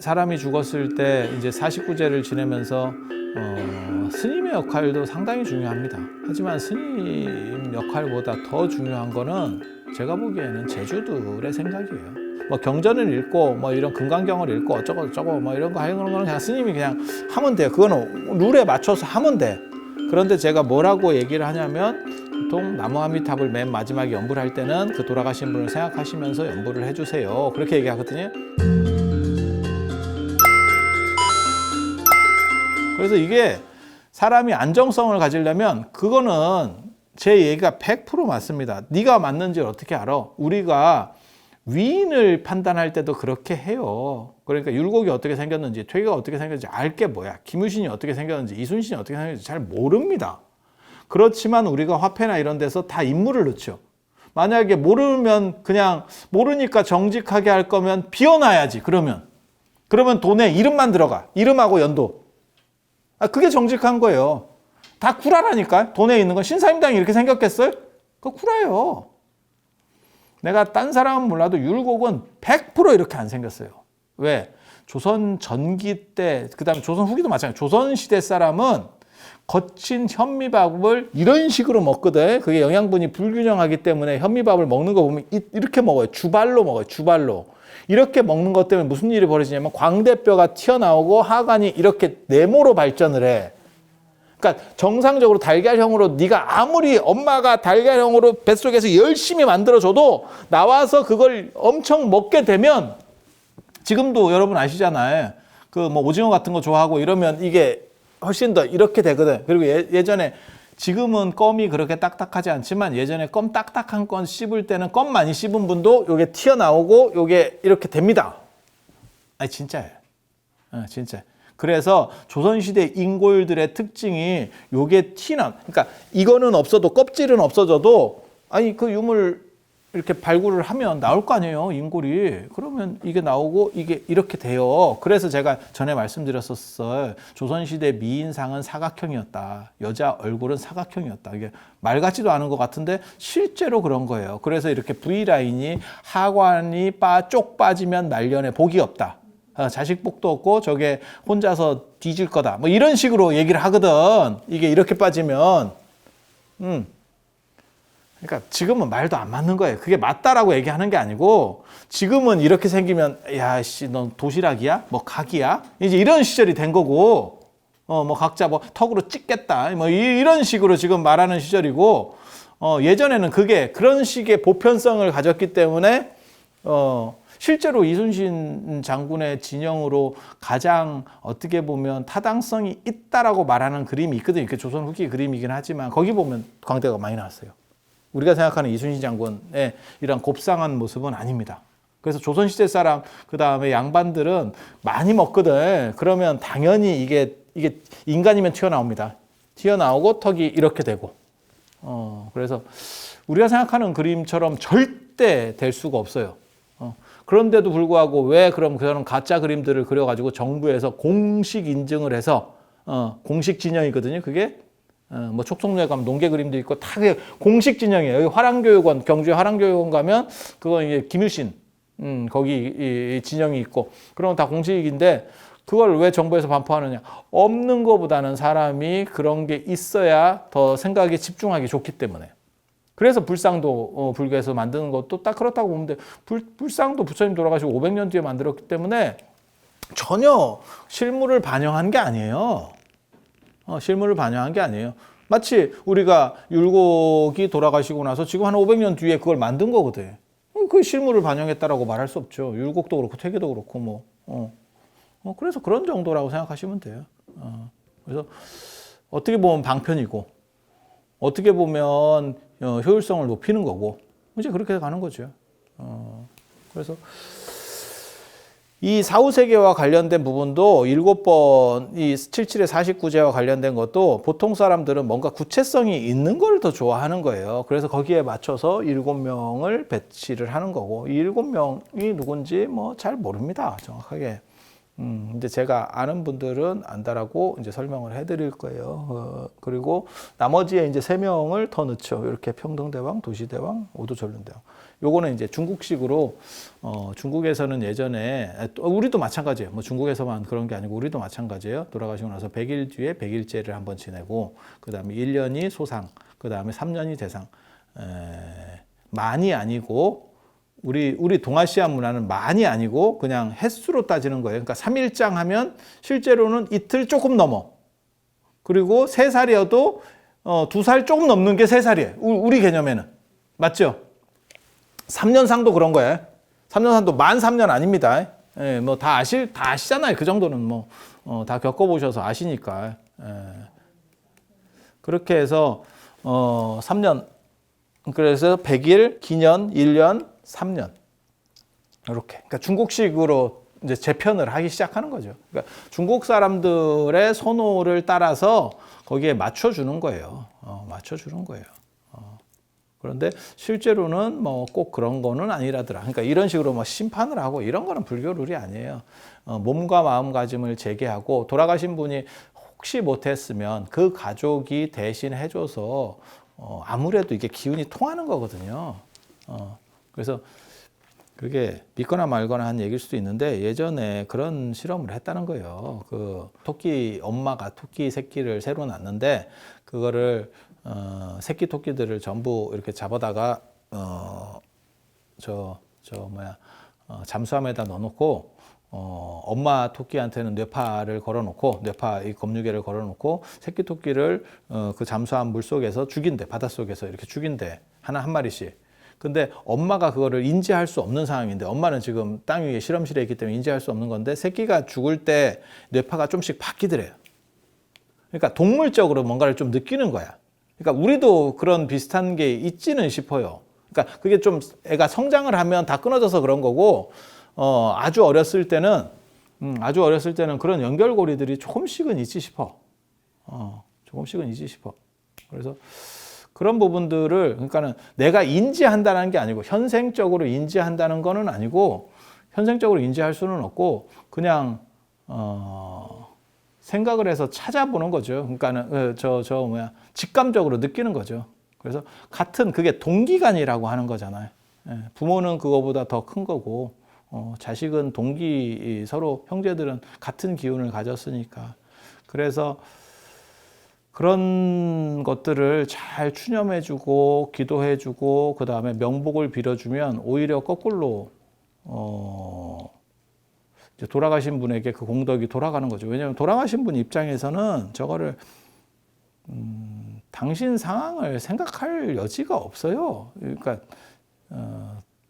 사람이 죽었을 때 이제 49제를 지내면서 스님의 역할도 상당히 중요합니다. 하지만 스님 역할보다 더 중요한 거는 제가 보기에는 제주들의 생각이에요. 뭐 경전을 읽고 뭐 이런 금강경을 읽고 어쩌고 저쩌고 뭐 이런 거 하는 거는 그냥 스님이 그냥 하면 돼요. 그거는 룰에 맞춰서 하면 돼. 그런데 제가 뭐라고 얘기를 하냐면 보통 나무아미탑을 맨 마지막에 연불 할 때는 그 돌아가신 분을 생각하시면서 연불을 해주세요. 그렇게 얘기하거든요. 그래서 이게 사람이 안정성을 가지려면 그거는 제 얘기가 100% 맞습니다. 네가 맞는지 어떻게 알아? 우리가 위인을 판단할 때도 그렇게 해요. 그러니까 율곡이 어떻게 생겼는지, 퇴계가 어떻게 생겼는지 알 게 뭐야. 김유신이 어떻게 생겼는지, 이순신이 어떻게 생겼는지 잘 모릅니다. 그렇지만 우리가 화폐나 이런 데서 다 인물을 넣죠. 만약에 모르면 그냥 모르니까 정직하게 할 거면 비워놔야지. 그러면 돈에 이름만 들어가. 이름하고 연도. 그게 정직한 거예요. 다 구라라니까. 돈에 있는 건 신사임당이 이렇게 생겼겠어요? 그거 구라예요. 내가 딴 사람은 몰라도 율곡은 100% 이렇게 안 생겼어요. 왜? 조선 전기 때, 그 다음에 조선 후기도 마찬가지예요. 조선 시대 사람은 거친 현미밥을 이런 식으로 먹거든. 그게 영양분이 불균형하기 때문에 현미밥을 먹는 거 보면 이렇게 먹어요. 주발로 먹어요. 주발로. 이렇게 먹는 것 때문에 무슨 일이 벌어지냐면 광대뼈가 튀어나오고 하관이 이렇게 네모로 발전을 해. 그러니까 정상적으로 달걀형으로 네가 아무리 엄마가 달걀형으로 뱃속에서 열심히 만들어줘도 나와서 그걸 엄청 먹게 되면 지금도 여러분 아시잖아요. 그 뭐 오징어 같은 거 좋아하고 이러면 이게 훨씬 더 이렇게 되거든. 그리고 예전에 지금은 껌이 그렇게 딱딱하지 않지만 예전에 껌 딱딱한 건 씹을 때는 껌 많이 씹은 분도 요게 튀어나오고 요게 이렇게 됩니다. 아니 진짜예요. 진짜. 그래서 조선시대 인골들의 특징이 요게 그러니까 이거는 없어도 껍질은 없어져도 아니 그 유물 이렇게 발굴을 하면 나올 거 아니에요, 인골이. 그러면 이게 나오고 이게 이렇게 돼요. 그래서 제가 전에 말씀드렸었어요. 조선시대 미인상은 사각형이었다. 여자 얼굴은 사각형이었다. 이게 말 같지도 않은 것 같은데 실제로 그런 거예요. 그래서 이렇게 V라인이 하관이 쪽 빠지면 말년에 복이 없다. 자식 복도 없고 저게 혼자서 뒤질 거다. 뭐 이런 식으로 얘기를 하거든. 이게 이렇게 빠지면. 그러니까 지금은 말도 안 맞는 거예요. 그게 맞다라고 얘기하는 게 아니고 지금은 이렇게 생기면 야, 씨, 넌 도시락이야? 뭐 각이야? 이제 이런 시절이 된 거고 뭐 각자 뭐 턱으로 찍겠다. 뭐 이런 식으로 지금 말하는 시절이고 예전에는 그게 그런 식의 보편성을 가졌기 때문에 실제로 이순신 장군의 진영으로 가장 어떻게 보면 타당성이 있다라고 말하는 그림이 있거든요. 그 조선 후기 그림이긴 하지만 거기 보면 광대가 많이 나왔어요. 우리가 생각하는 이순신 장군의 이런 곱상한 모습은 아닙니다. 그래서 조선시대 사람, 그 다음에 양반들은 많이 먹거든. 그러면 당연히 이게 인간이면 튀어나옵니다. 튀어나오고 턱이 이렇게 되고. 그래서 우리가 생각하는 그림처럼 절대 될 수가 없어요. 그런데도 불구하고 왜 그럼 그런 가짜 그림들을 그려가지고 정부에서 공식 인증을 해서, 공식 진영이거든요. 그게 뭐 촉성로에 가면 농계 그림도 있고 다 공식 진영이에요. 여기 화랑교육원, 경주에 화랑교육원 가면 그건 이제 김유신 거기 진영이 있고 그런 건 다 공식인데 그걸 왜 정부에서 반포하느냐? 없는 것보다는 사람이 그런 게 있어야 더 생각에 집중하기 좋기 때문에. 그래서 불상도 불교에서 만드는 것도 딱 그렇다고 보면 돼. 불상도 부처님 돌아가시고 500년 뒤에 만들었기 때문에 전혀 실물을 반영한 게 아니에요. 실물을 반영한 게 아니에요. 마치 우리가 율곡이 돌아가시고 나서 지금 한 500년 뒤에 그걸 만든 거거든. 그 실물을 반영했다라고 말할 수 없죠. 율곡도 그렇고 퇴계도 그렇고 뭐. 그래서 그런 정도라고 생각하시면 돼요. 그래서 어떻게 보면 방편이고 어떻게 보면 효율성을 높이는 거고 이제 그렇게 가는 거죠. 그래서 이 사후세계와 관련된 부분도 7번, 이 77의 49제와 관련된 것도 보통 사람들은 뭔가 구체성이 있는 걸 더 좋아하는 거예요. 그래서 거기에 맞춰서 7명을 배치를 하는 거고, 이 7명이 누군지 뭐 잘 모릅니다. 정확하게. 이제 제가 아는 분들은 안다라고 이제 설명을 해드릴 거예요. 그리고 나머지에 이제 3명을 더 넣죠. 이렇게 평등대왕, 도시대왕, 오도전륜대왕. 요거는 이제 중국식으로, 중국에서는 예전에, 우리도 마찬가지예요. 뭐 중국에서만 그런 게 아니고 우리도 마찬가지예요. 돌아가시고 나서 100일 뒤에 100일제를 한번 지내고, 그 다음에 1년이 소상, 그 다음에 3년이 대상. 많이 아니고, 우리 동아시아 문화는 많이 아니고 그냥 횟수로 따지는 거예요. 그러니까 3일장 하면 실제로는 이틀 조금 넘어. 그리고 3살이어도 2살 조금 넘는 게 3살이에요. 우리 개념에는. 맞죠? 3년상도 그런 거예요. 3년상도 만 3년 아닙니다. 예, 뭐 다 아시잖아요. 그 정도는 뭐 다 겪어보셔서 아시니까. 예. 그렇게 해서 3년, 그래서 100일, 기년, 1년, 3년. 이렇게. 그러니까 중국식으로 이제 재편을 하기 시작하는 거죠. 그러니까 중국 사람들의 선호를 따라서 거기에 맞춰주는 거예요. 맞춰주는 거예요. 그런데 실제로는 뭐 꼭 그런 거는 아니라더라. 그러니까 이런 식으로 뭐 심판을 하고 이런 거는 불교 룰이 아니에요. 몸과 마음가짐을 재개하고 돌아가신 분이 혹시 못했으면 그 가족이 대신 해줘서 아무래도 이게 기운이 통하는 거거든요. 그래서 그게 믿거나 말거나 한 얘기일 수도 있는데 예전에 그런 실험을 했다는 거예요. 그 토끼 엄마가 토끼 새끼를 새로 낳는데 그거를 새끼 토끼들을 전부 이렇게 잡아다가 잠수함에다 넣어놓고 엄마 토끼한테는 뇌파를 걸어놓고 뇌파 이 검유개를 걸어놓고 새끼 토끼를 그 잠수함 물속에서 죽인대. 바닷속에서 이렇게 죽인대. 한 마리씩. 근데 엄마가 그거를 인지할 수 없는 상황인데 엄마는 지금 땅 위에 실험실에 있기 때문에 인지할 수 없는 건데 새끼가 죽을 때 뇌파가 좀씩 바뀌더래요. 그러니까 동물적으로 뭔가를 좀 느끼는 거야. 그러니까 우리도 그런 비슷한 게 있지는 싶어요. 그러니까 그게 좀 애가 성장을 하면 다 끊어져서 그런 거고 아주 어렸을 때는 그런 연결고리들이 조금씩은 있지 싶어. 조금씩은 있지 싶어. 그래서 그런 부분들을 그러니까는 내가 인지한다는 게 아니고 현생적으로 인지한다는 거는 아니고 현생적으로 인지할 수는 없고 그냥 생각을 해서 찾아보는 거죠. 그러니까는 직감적으로 느끼는 거죠. 그래서 같은 그게 동기간이라고 하는 거잖아요. 부모는 그거보다 더 큰 거고 자식은 동기 서로 형제들은 같은 기운을 가졌으니까 그래서 그런 것들을 잘 추념해주고 기도해주고 그 다음에 명복을 빌어주면 오히려 거꾸로 이제 돌아가신 분에게 그 공덕이 돌아가는 거죠. 왜냐하면 돌아가신 분 입장에서는 저거를 당신 상황을 생각할 여지가 없어요. 그러니까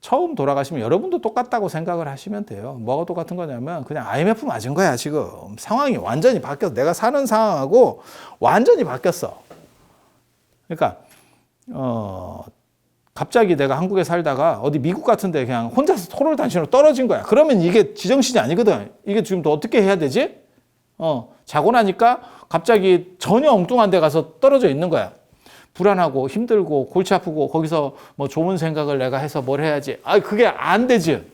처음 돌아가시면 여러분도 똑같다고 생각을 하시면 돼요. 뭐가 똑같은 거냐면 그냥 IMF 맞은 거야. 지금 상황이 완전히 바뀌었어. 내가 사는 상황하고 완전히 바뀌었어. 그러니까 갑자기 내가 한국에 살다가 어디 미국 같은 데 그냥 혼자서 토를 단신으로 떨어진 거야. 그러면 이게 지정신이 아니거든. 이게 지금 또 어떻게 해야 되지? 자고 나니까 갑자기 전혀 엉뚱한 데 가서 떨어져 있는 거야. 불안하고 힘들고 골치 아프고 거기서 뭐 좋은 생각을 내가 해서 뭘 해야지. 그게 안 되지.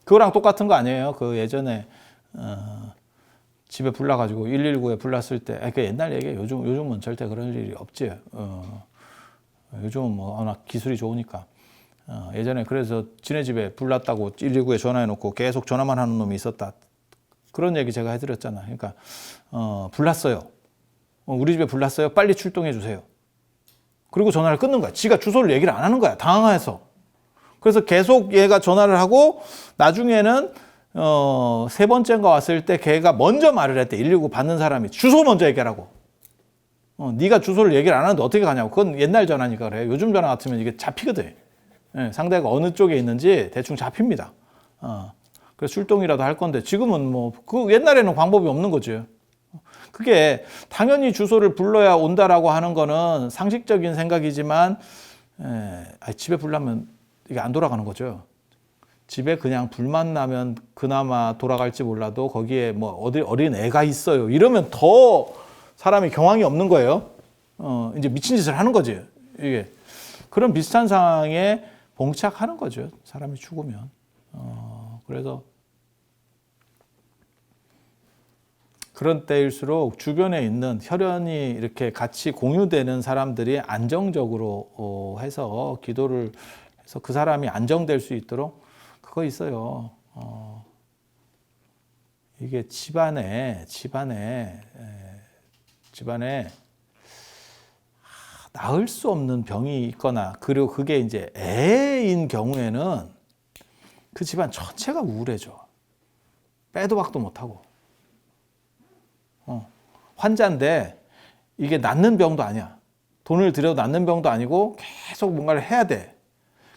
그거랑 똑같은 거 아니에요. 그 예전에 집에 불나가지고 119에 불났을 때, 그 옛날 얘기예요. 요즘은 절대 그런 일이 없지. 요즘은 뭐 워낙 기술이 좋으니까. 예전에 그래서 지네 집에 불났다고 119에 전화해놓고 계속 전화만 하는 놈이 있었다. 그런 얘기 제가 해드렸잖아. 그러니까 불났어요. 우리 집에 불났어요. 빨리 출동해 주세요. 그리고 전화를 끊는 거야. 지가 주소를 얘기를 안 하는 거야. 당황해서. 그래서 계속 얘가 전화를 하고 나중에는 3번째인가 왔을 때 걔가 먼저 말을 했대. 119 받는 사람이 주소 먼저 얘기하라고. 네가 주소를 얘기를 안 하는데 어떻게 가냐고. 그건 옛날 전화니까 그래. 요즘 전화 같으면 이게 잡히거든. 상대가 어느 쪽에 있는지 대충 잡힙니다. 그래서 출동이라도 할 건데 지금은 뭐 그 옛날에는 방법이 없는 거지. 그게 당연히 주소를 불러야 온다라고 하는 거는 상식적인 생각이지만 집에 불 나면 이게 안 돌아가는 거죠. 집에 그냥 불만 나면 그나마 돌아갈지 몰라도 거기에 뭐 어디 어린 애가 있어요. 이러면 더 사람이 경황이 없는 거예요. 이제 미친 짓을 하는 거지. 이게 그런 비슷한 상황에 봉착하는 거죠. 사람이 죽으면. 그래서 그런 때일수록 주변에 있는 혈연이 이렇게 같이 공유되는 사람들이 안정적으로 해서 기도를 해서 그 사람이 안정될 수 있도록 그거 있어요. 이게 집안에 나을 수 없는 병이 있거나 그리고 그게 이제 애인 경우에는 그 집안 전체가 우울해져. 빼도 박도 못하고. 환자인데 이게 낫는 병도 아니야. 돈을 들여도 낫는 병도 아니고 계속 뭔가를 해야 돼.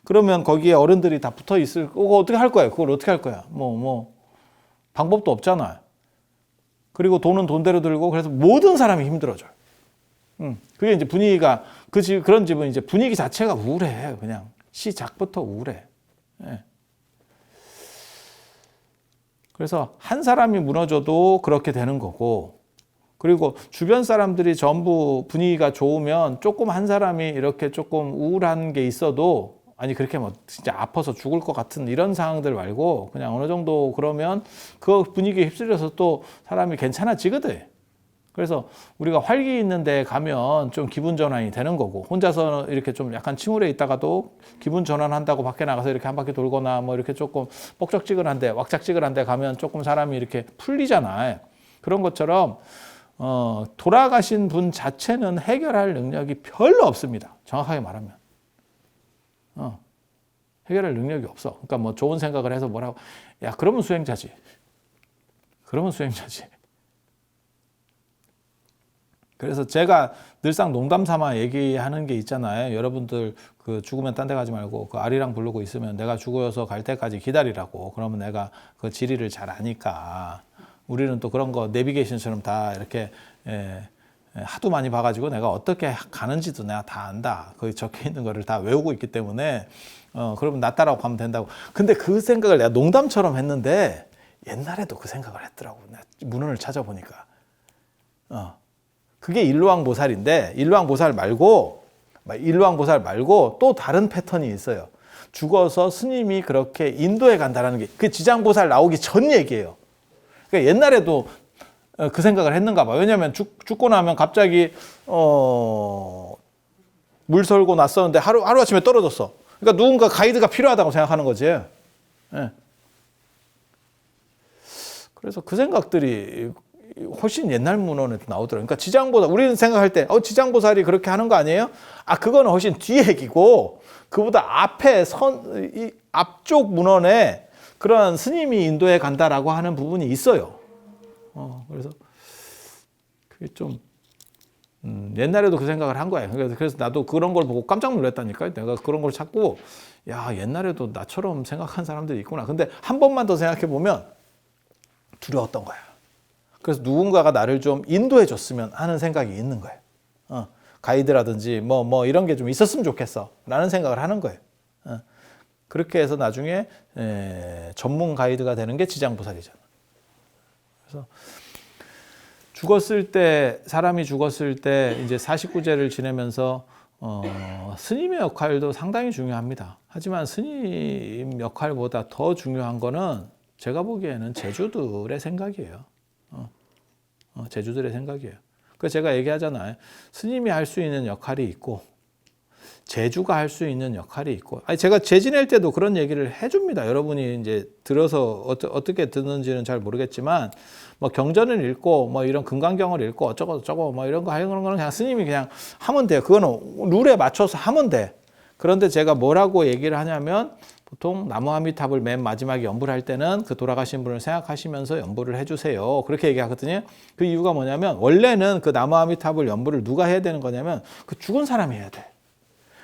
그러면 거기에 어른들이 다 붙어 있을 거고 어떻게 할 거야? 그걸 어떻게 할 거야? 방법도 없잖아. 그리고 돈은 돈대로 들고 그래서 모든 사람이 힘들어져. 그게 이제 분위기가 그런 집은 이제 분위기 자체가 우울해. 그냥 시작부터 우울해. 예. 그래서 한 사람이 무너져도 그렇게 되는 거고, 그리고 주변 사람들이 전부 분위기가 좋으면 조금 한 사람이 이렇게 조금 우울한 게 있어도 아니 그렇게 뭐 진짜 아파서 죽을 것 같은 이런 상황들 말고 그냥 어느 정도 그러면 그 분위기에 휩쓸려서 또 사람이 괜찮아지거든. 그래서 우리가 활기 있는 데 가면 좀 기분 전환이 되는 거고, 혼자서 이렇게 좀 약간 침울해 있다가도 기분 전환한다고 밖에 나가서 이렇게 한 바퀴 돌거나 뭐 이렇게 조금 뻑적지근한데 왁작지근한데 가면 조금 사람이 이렇게 풀리잖아요. 그런 것처럼 돌아가신 분 자체는 해결할 능력이 별로 없습니다. 정확하게 말하면. 해결할 능력이 없어. 그러니까 뭐 좋은 생각을 해서 뭐라고, 야, 그러면 수행자지. 그래서 제가 늘상 농담 삼아 얘기하는 게 있잖아요. 여러분들 그 죽으면 딴 데 가지 말고 그 아리랑 부르고 있으면 내가 죽어서 갈 때까지 기다리라고. 그러면 내가 그 지리를 잘 아니까. 우리는 또 그런 거 내비게이션처럼 다 이렇게 하도 많이 봐가지고 내가 어떻게 가는지도 내가 다 안다. 거기 적혀 있는 거를 다 외우고 있기 때문에 그러면 나 따라고 가면 된다고. 근데 그 생각을 내가 농담처럼 했는데 옛날에도 그 생각을 했더라고. 내가 문헌을 찾아보니까. 그게 일로왕보살인데 일로왕보살 말고 또 다른 패턴이 있어요. 죽어서 스님이 그렇게 인도에 간다라는 게 그 지장보살 나오기 전 얘기예요. 그러니까 옛날에도 그 생각을 했는가 봐. 왜냐하면 죽고 나면 갑자기 물 설고 났었는데 하루아침에 떨어졌어. 그러니까 누군가 가이드가 필요하다고 생각하는 거지. 예. 그래서 그 생각들이 훨씬 옛날 문헌에도 나오더라고요. 그러니까 지장보살, 우리는 생각할 때 지장보살이 그렇게 하는 거 아니에요? 그거는 훨씬 뒤 얘기고 그보다 이 앞쪽 문헌에 그런 스님이 인도에 간다라고 하는 부분이 있어요. 그래서 그게 좀 옛날에도 그 생각을 한 거예요. 그래서 나도 그런 걸 보고 깜짝 놀랐다니까요. 내가 그런 걸 찾고 야, 옛날에도 나처럼 생각한 사람들이 있구나. 근데 한 번만 더 생각해 보면 두려웠던 거야. 그래서 누군가가 나를 좀 인도해 줬으면 하는 생각이 있는 거예요. 가이드라든지 뭐 이런 게 좀 있었으면 좋겠어 라는 생각을 하는 거예요. 그렇게 해서 나중에 전문 가이드가 되는 게 지장보살이잖아. 그래서 사람이 죽었을 때 이제 49제를 지내면서 스님의 역할도 상당히 중요합니다. 하지만 스님 역할보다 더 중요한 거는 제가 보기에는 제주들의 생각이에요. 제주들의 생각이에요. 그래서 제가 얘기하잖아요. 스님이 할 수 있는 역할이 있고 제주가 할 수 있는 역할이 있고. 제가 제 지낼 때도 그런 얘기를 해줍니다. 여러분이 이제 들어서 어떻게 듣는지는 잘 모르겠지만 뭐 경전을 읽고 뭐 이런 금강경을 읽고 어쩌고 저쩌고 뭐 이런 거 하는 거는 그냥 스님이 그냥 하면 돼요. 그거는 룰에 맞춰서 하면 돼. 그런데 제가 뭐라고 얘기를 하냐면 보통 나무아미탑을 맨 마지막에 연불 할 때는 그 돌아가신 분을 생각하시면서 연불을 해주세요. 그렇게 얘기하거든요. 그 이유가 뭐냐면 원래는 그 나무아미탑을 연불을 누가 해야 되는 거냐면 그 죽은 사람이 해야 돼.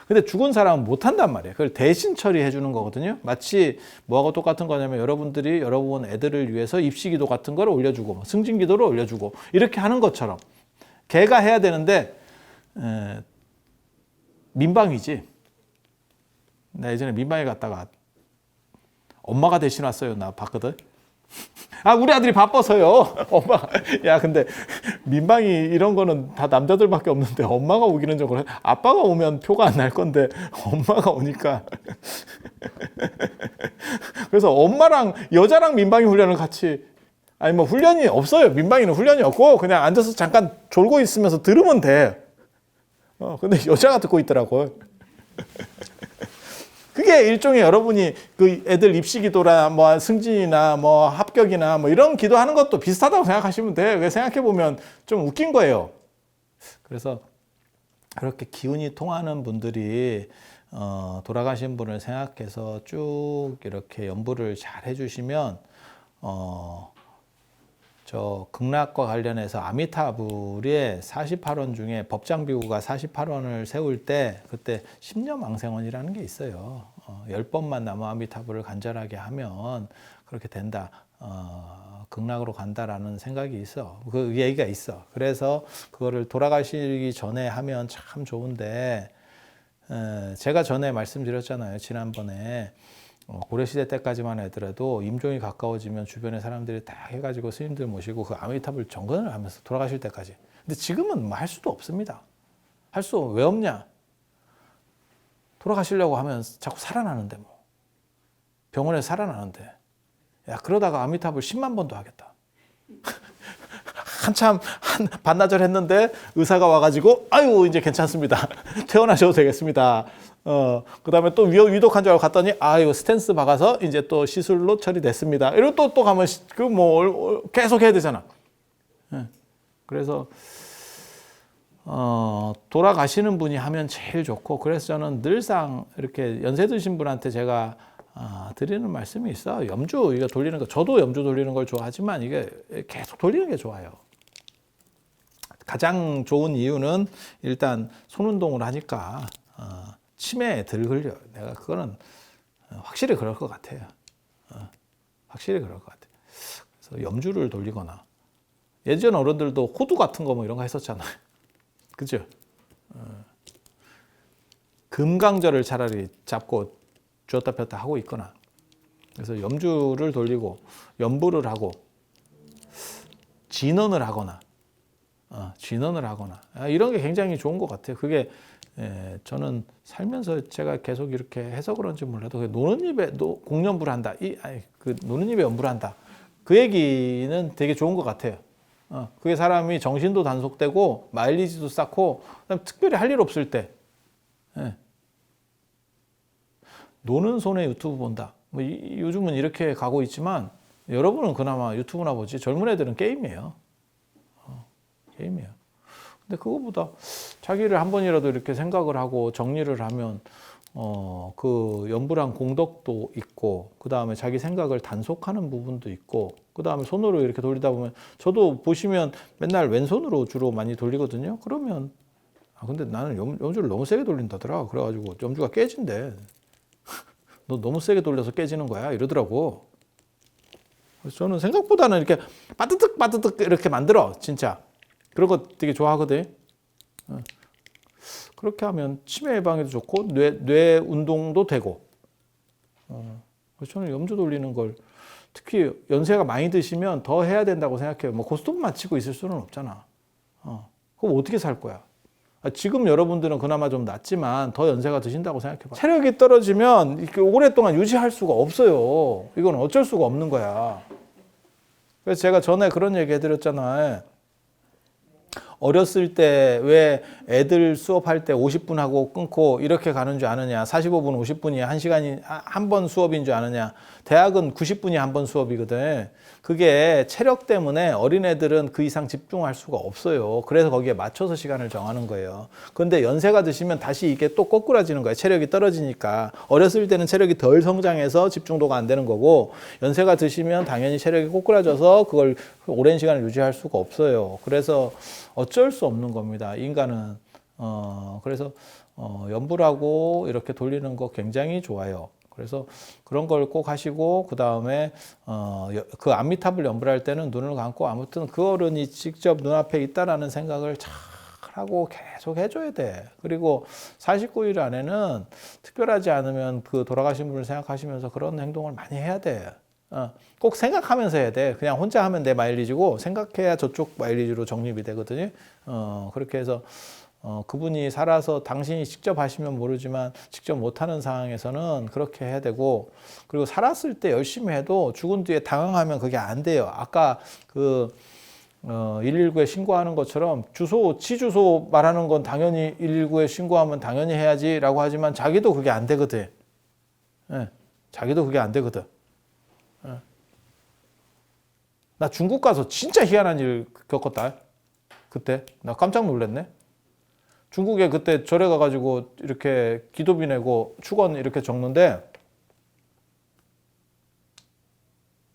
근데 죽은 사람은 못 한단 말이에요. 그걸 대신 처리해 주는 거거든요. 마치 뭐하고 똑같은 거냐면 여러분들이 여러분 애들을 위해서 입시기도 같은 걸 올려주고 승진기도를 올려주고 이렇게 하는 것처럼 걔가 해야 되는데 민방위지. 나 예전에 민방위 갔다가 엄마가 대신 왔어요. 나 봤거든. 우리 아들이 바빠서요. 엄마, 야, 근데 민방위 이런 거는 다 남자들밖에 없는데 엄마가 오기는 좀 그래. 아빠가 오면 표가 안 날 건데 엄마가 오니까. 그래서 엄마랑 여자랑 민방위 훈련을 같이 아니 뭐 훈련이 없어요. 민방위는 훈련이 없고 그냥 앉아서 잠깐 졸고 있으면서 들으면 돼. 근데 여자가 듣고 있더라고요. 그게 일종의 여러분이 그 애들 입시 기도나 뭐 승진이나 뭐 합격이나 뭐 이런 기도하는 것도 비슷하다고 생각하시면 돼요. 생각해 보면 좀 웃긴 거예요. 그래서 그렇게 기운이 통하는 분들이 돌아가신 분을 생각해서 쭉 이렇게 연부를 잘 해주시면 저 극락과 관련해서 아미타불의 48원 중에 법장비구가 48원을 세울 때 그때 십년망생원이라는 게 있어요. 10번만 나무 아미타불을 간절하게 하면 그렇게 된다. 극락으로 간다라는 생각이 있어. 그 얘기가 있어. 그래서 그거를 돌아가시기 전에 하면 참 좋은데 제가 전에 말씀드렸잖아요. 지난번에 고려시대 때까지만 하더라도 임종이 가까워지면 주변에 사람들이 다 해가지고 스님들 모시고 그 아미타불 정건을 하면서 돌아가실 때까지. 근데 지금은 뭐 할 수도 없습니다. 할 수 왜 없냐? 돌아가시려고 하면 자꾸 살아나는데 뭐. 병원에서 살아나는데. 야, 그러다가 아미타불 10만 번도 하겠다. 한참 반나절 했는데 의사가 와가지고 아유 이제 괜찮습니다. 퇴원하셔도 되겠습니다. 그 다음에 또 위독한 줄 알고 갔더니 아유 스텐스 박아서 이제 또 시술로 처리됐습니다. 이러고 또 가면 그 뭐 계속 해야 되잖아. 그래서 돌아가시는 분이 하면 제일 좋고 그래서 저는 늘상 이렇게 연세 드신 분한테 제가 드리는 말씀이 있어. 염주 이거 돌리는 거 저도 염주 돌리는 걸 좋아하지만 이게 계속 돌리는 게 좋아요. 가장 좋은 이유는 일단 손 운동을 하니까 치매에 덜 걸려. 내가 그거는 확실히 그럴 것 같아요. 확실히 그럴 것 같아요. 그래서 염주를 돌리거나 예전 어른들도 호두 같은 거 뭐 이런 거 했었잖아요. 그죠? 금강절을 차라리 잡고 쥐었다 폈다 하고 있거나 그래서 염주를 돌리고 염불을 하고 진언을 하거나 이런 게 굉장히 좋은 것 같아요. 그게 저는 살면서 제가 계속 이렇게 해서 그런지 몰라도 노는 입에 공연불 한다. 그 노는 입에 연불 한다. 그 얘기는 되게 좋은 것 같아요. 그게 사람이 정신도 단속되고 마일리지도 쌓고 그다음에 특별히 할 일 없을 때 노는 손에 유튜브 본다. 뭐 요즘은 이렇게 가고 있지만 여러분은 그나마 유튜브나 보지 젊은 애들은 게임이에요. 게임이에요. 근데 그거보다 자기를 한 번이라도 이렇게 생각을 하고 정리를 하면 그 연불한 공덕도 있고 그 다음에 자기 생각을 단속하는 부분도 있고 그 다음에 손으로 이렇게 돌리다 보면 저도 보시면 맨날 왼손으로 주로 많이 돌리거든요. 그러면 근데 나는 염주를 너무 세게 돌린다더라. 그래가지고 염주가 깨진대. 너 너무 세게 돌려서 깨지는 거야 이러더라고. 그래서 저는 생각보다는 이렇게 빠뜨득 이렇게 만들어 진짜. 그런 거 되게 좋아하거든. 그렇게 하면 치매 예방에도 좋고 뇌 운동도 되고. 그래서 저는 염주 돌리는 걸 특히 연세가 많이 드시면 더 해야 된다고 생각해요. 뭐 고스톱 맞추고 있을 수는 없잖아. 그럼 어떻게 살 거야? 지금 여러분들은 그나마 좀 낫지만 더 연세가 드신다고 생각해봐. 체력이 떨어지면 이렇게 오랫동안 유지할 수가 없어요. 이건 어쩔 수가 없는 거야. 그래서 제가 전에 그런 얘기 해드렸잖아요. 어렸을 때 왜 애들 수업할 때 50분 하고 끊고 이렇게 가는 줄 아느냐. 45분, 50분이 1시간이 한 번 수업인 줄 아느냐. 대학은 90분이 한 번 수업이거든. 그게 체력 때문에 어린애들은 그 이상 집중할 수가 없어요. 그래서 거기에 맞춰서 시간을 정하는 거예요. 그런데 연세가 드시면 다시 이게 또 꼬꾸라지는 거예요. 체력이 떨어지니까. 어렸을 때는 체력이 덜 성장해서 집중도가 안 되는 거고 연세가 드시면 당연히 체력이 꼬꾸라져서 그걸 오랜 시간을 유지할 수가 없어요. 그래서 어쩔 수 없는 겁니다. 인간은. 그래서 연불하고 이렇게 돌리는 거 굉장히 좋아요. 그래서 그런 걸 꼭 하시고 그 다음에 그 아미타불 연불할 때는 눈을 감고 아무튼 그 어른이 직접 눈앞에 있다라는 생각을 잘 하고 계속 해줘야 돼. 그리고 49일 안에는 특별하지 않으면 그 돌아가신 분을 생각하시면서 그런 행동을 많이 해야 돼. 꼭 생각하면서 해야 돼. 그냥 혼자 하면 내 마일리지고 생각해야 저쪽 마일리지로 정립이 되거든요. 그렇게 해서 그분이 살아서 당신이 직접 하시면 모르지만 직접 못하는 상황에서는 그렇게 해야 되고, 그리고 살았을 때 열심히 해도 죽은 뒤에 당황하면 그게 안 돼요. 아까 119에 신고하는 것처럼 주소 말하는 건 당연히 119에 신고하면 당연히 해야지라고 하지만 자기도 그게 안 되거든. 예, 자기도 그게 안 되거든. 예. 나 중국 가서 진짜 희한한 일 겪었다. 그때 나 깜짝 놀랐네. 중국에 그때 절에 가가지고 이렇게 기도비 내고 축원 이렇게 적는데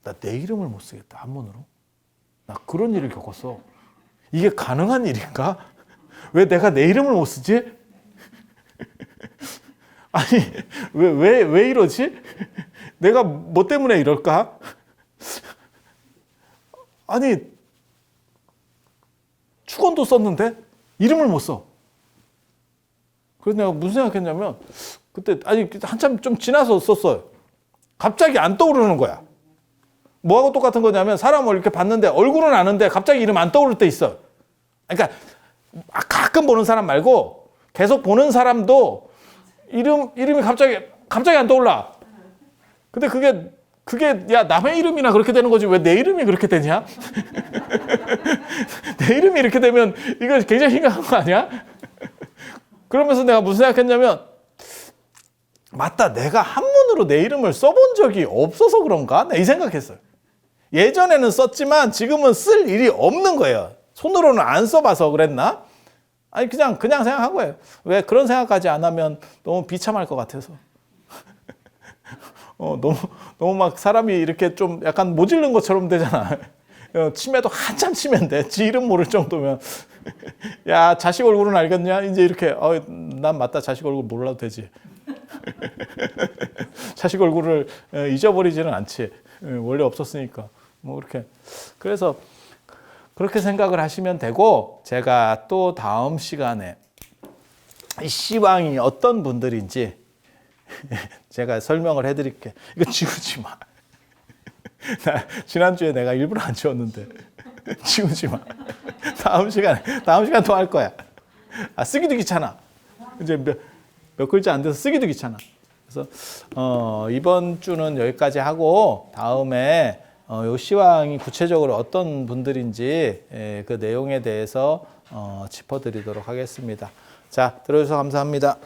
나 내 이름을 못 쓰겠다, 한문으로. 나 그런 일을 겪었어. 이게 가능한 일인가? 왜 내가 내 이름을 못 쓰지? 아니, 왜 이러지? 내가 뭐 때문에 이럴까? 아니, 축원도 썼는데 이름을 못 써. 그래서 내가 무슨 생각했냐면, 그때, 한참 좀 지나서 썼어요. 갑자기 안 떠오르는 거야. 뭐하고 똑같은 거냐면, 사람을 이렇게 봤는데, 얼굴은 아는데, 갑자기 이름 안 떠오를 때 있어. 그러니까, 가끔 보는 사람 말고, 계속 보는 사람도, 이름이 갑자기 안 떠올라. 근데 그게, 야, 남의 이름이나 그렇게 되는 거지, 왜 내 이름이 그렇게 되냐? 내 이름이 이렇게 되면, 이거 굉장히 심각한 거 아니야? 그러면서 내가 무슨 생각했냐면, 맞다, 내가 한문으로 내 이름을 써본 적이 없어서 그런가? 이 생각했어요. 예전에는 썼지만 지금은 쓸 일이 없는 거예요. 손으로는 안 써봐서 그랬나? 아니, 그냥 생각한 거예요. 왜 그런 생각까지 안 하면 너무 비참할 것 같아서. 너무 막 사람이 이렇게 좀 약간 모질른 것처럼 되잖아. 치매도 한참 치매인데, 지 이름 모를 정도면. 야, 자식 얼굴은 알겠냐? 이제 이렇게, 난 맞다, 자식 얼굴 몰라도 되지. 자식 얼굴을 잊어버리지는 않지. 원래 없었으니까. 뭐, 그렇게. 그래서, 그렇게 생각을 하시면 되고, 제가 또 다음 시간에 이 시왕이 어떤 분들인지 제가 설명을 해드릴게. 이거 지우지 마. 지난주에 내가 일부러 안 지웠는데. 지우지 마. 다음 시간 또 할 거야. 쓰기도 귀찮아. 이제 몇 글자 안 돼서 쓰기도 귀찮아. 그래서 이번 주는 여기까지 하고 다음에 요 시황이 구체적으로 어떤 분들인지 그 내용에 대해서 짚어드리도록 하겠습니다. 자, 들어주셔서 감사합니다.